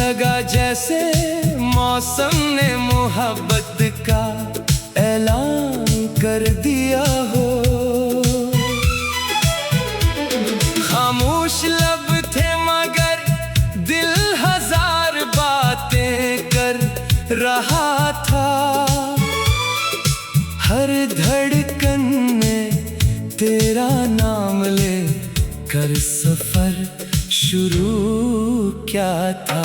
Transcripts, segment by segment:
लगा जैसे मौसम ने मोहब्बत का ऐलान कर दिया हो। खामोश लब थे मगर दिल हजार बातें कर रहा था। हर धड़कन में तेरा नाम ले कर सफर शुरू क्या था।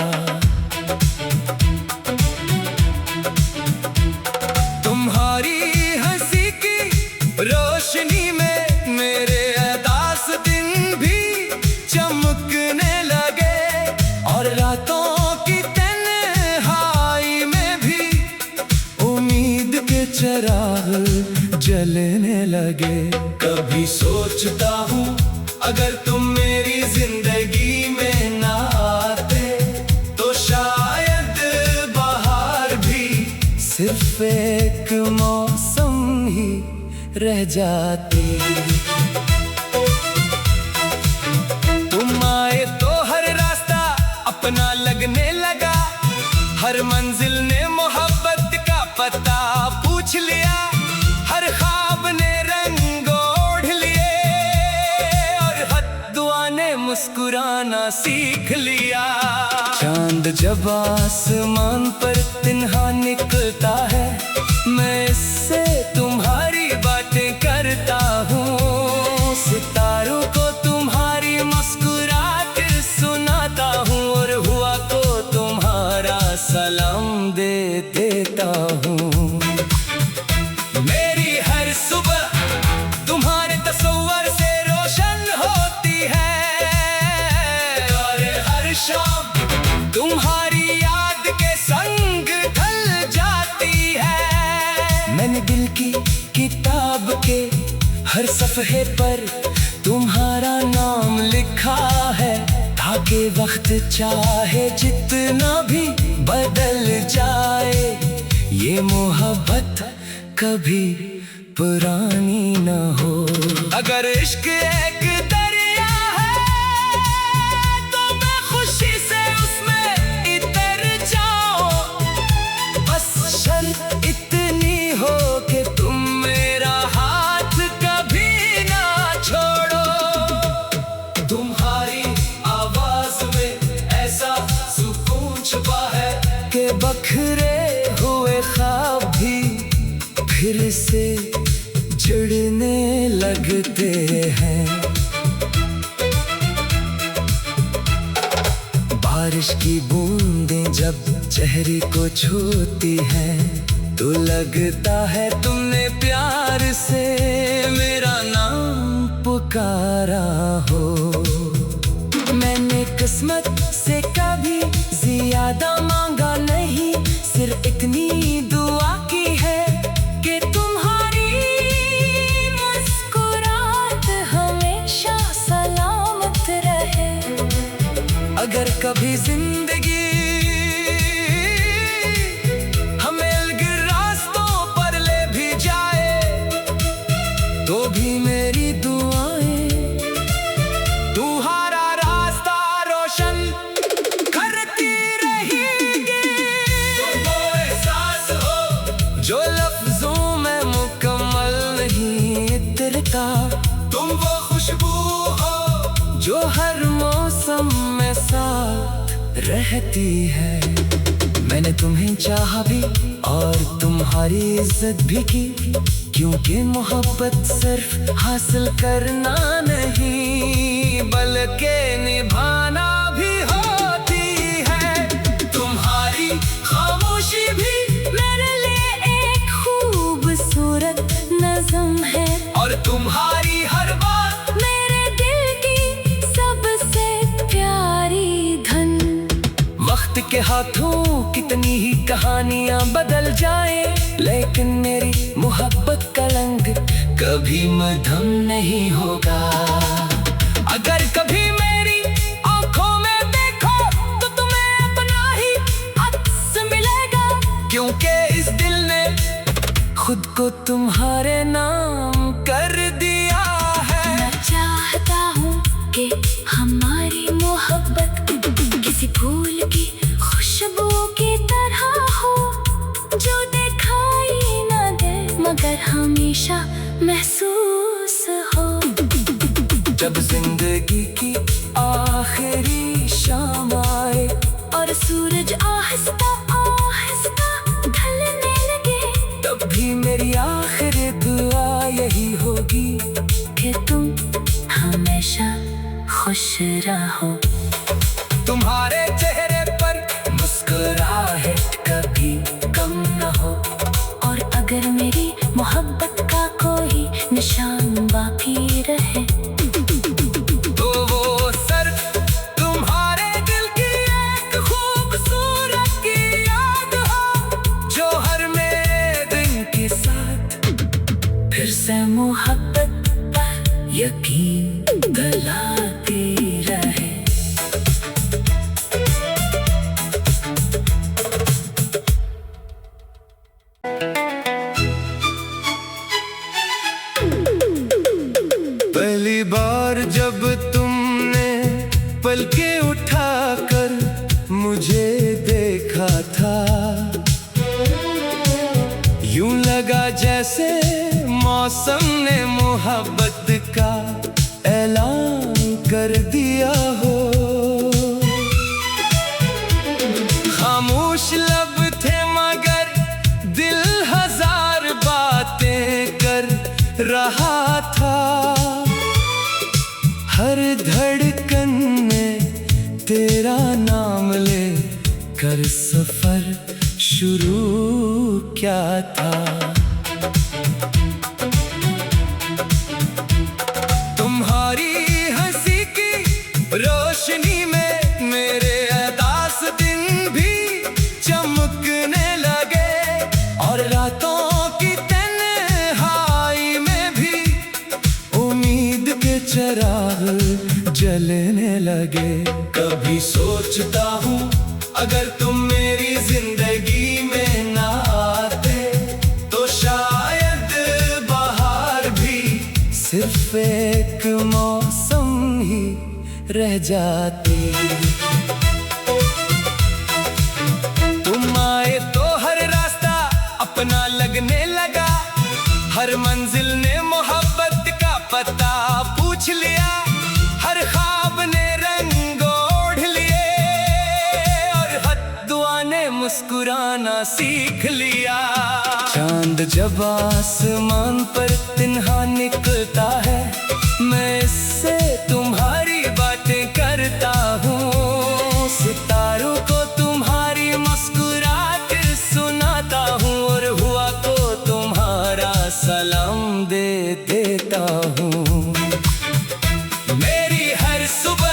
तुम्हारी हंसी की रोशनी में मेरे अदास दिन भी चमकने लगे और रातों की तन्हाई में भी उम्मीद के चिराग जलने लगे। कभी सोचता हूँ अगर तुम मेरी जिंदगी में ना आते तो शायद बाहर भी सिर्फ एक मौसम ही रह जाती। तुम आए तो हर रास्ता अपना लगने लगा। हर मंजिल ने मोहब्बत का पता पूछ लिया। हर ख्वाब ने रंग ओढ़ लिए और हर दुआ ने मुस्कुराना सीख लिया। चांद जब आसमान पर तिन्हा निकलता है मैं इससे तुम्हारी बातें करता हूँ। सितारों को तुम्हारी मुस्कुराहट सुनाता हूँ और हुआ को तुम्हारा सलाम दे देता हूँ। मेरी हर सुबह तुम्हारे तस्वीर से रोशन होती है और हर शाम तुम्हारी याद के संग ढल जाती है। मैंने दिल की किताब के हर सफ़हे पर तुम्हारा नाम लिखा है ताकि वक्त चाहे जितना भी बदल जाए ये मोहब्बत कभी पुरानी न हो। अगर इश्क एक दरिया है तो मैं खुशी से उसमें इतर जाऊं। बस शर्त इतनी हो कि तुम मेरा हाथ कभी ना छोड़ो। तुम्हारी आवाज में ऐसा सुकून छुपा है कि बखरे हुए ख्वाब भी फिर से जुड़ने लगते हैं। बारिश की बूंदें जब चेहरे को छूती हैं तो लगता है तुमने प्यार से मेरा नाम पुकारा हो। मैंने किस्मत से कभी ज्यादा मांगा नहीं, सिर्फ इतनी दुआ की है कि तुम्हारी मुस्कुराहट हमेशा सलामत रहे। अगर कभी जिंदगी हमें अलग रास्तों पर ले भी जाए तो भी मेरी दुआएं तुम्हारा रास्ता रोशन करती रहेंगी। तुम वो एहसास हो जो लफ्जों में मुकम्मल नहीं उतरता। तुम वो खुशबू हो जो हर मौसम में साथ रहती है। मैंने तुम्हें चाहा भी और तुम्हारी इज्जत भी की क्योंकि मोहब्बत सिर्फ हासिल करना नहीं बल्कि निभाना भी होती है। तुम्हारी खामोशी भी मेरे लिए एक खूबसूरत नज़म है और तुम्हारी हर बात मेरे दिल की सबसे प्यारी धन। वक्त के हाथों कितनी ही कहानियां बदल जाए लेकिन मेरी मोहब्बत का रंग कभी मध्यम नहीं होगा। अगर कभी मेरी आंखों में देखो तो तुम्हें अपना ही अक्स मिलेगा क्योंकि इस दिल ने खुद को तुम्हारे नाम कर दिया है। मैं चाहता हूँ कि हमारी मोहब्बत किसी फूल की हमेशा महसूस हो। जब जिंदगी की आखिरी शाम आए और सूरज आहिस्ता आहिस्ता ढलने लगे, तब भी मेरी आखिरी दुआ यही होगी कि तुम हमेशा खुश रहो। तुम्हारे चेहरे पर मुस्कुराहट कभी कम न हो, और अगर मेरी मोहब्बत का कोई निशान बाकी रहे, तो वो सर तुम्हारे दिल की एक खूबसूरत की याद हो, जो हर मेरे दिन के साथ फिर से मोहब्बत पर यकीन दिलाती रहे। पहली बार जब तुमने पलके उठाकर मुझे देखा था, यूं लगा जैसे मौसम ने मोहब्बत का ऐलान कर दिया हो। खामोश लब थे मगर दिल हजार बातें कर रहा था, हर धड़कन में तेरा नाम ले कर सफर शुरू क्या था। तुम्हारी हंसी की रोशनी में मेरे अदास दिन भी चमकने लगे, और रातों की तन्हाई में भी उम्मीद के चिराग जलने लगे। कभी सोचता हूँ अगर तुम मेरी जिंदगी में ना आते, तो शायद बाहर भी सिर्फ एक मौसम ही रह जाती। तुम आए तो हर रास्ता अपना लगने लगा, हर मंजिल ने मोहब्बत का पता पूछ लिया, हर ख्वाब ने रंग ओढ़ लिए, और हर दुआ ने मुस्कुराना सीख लिया। चांद जब आसमान पर तिन्हा निकलता है, मैं इससे तुम्हारी बातें करता हूँ, सितारों को तुम्हारी मुस्कुराहट सुनाता हूँ, और हुआ को तुम्हारा सलाम दे देता हूँ। मेरी हर सुबह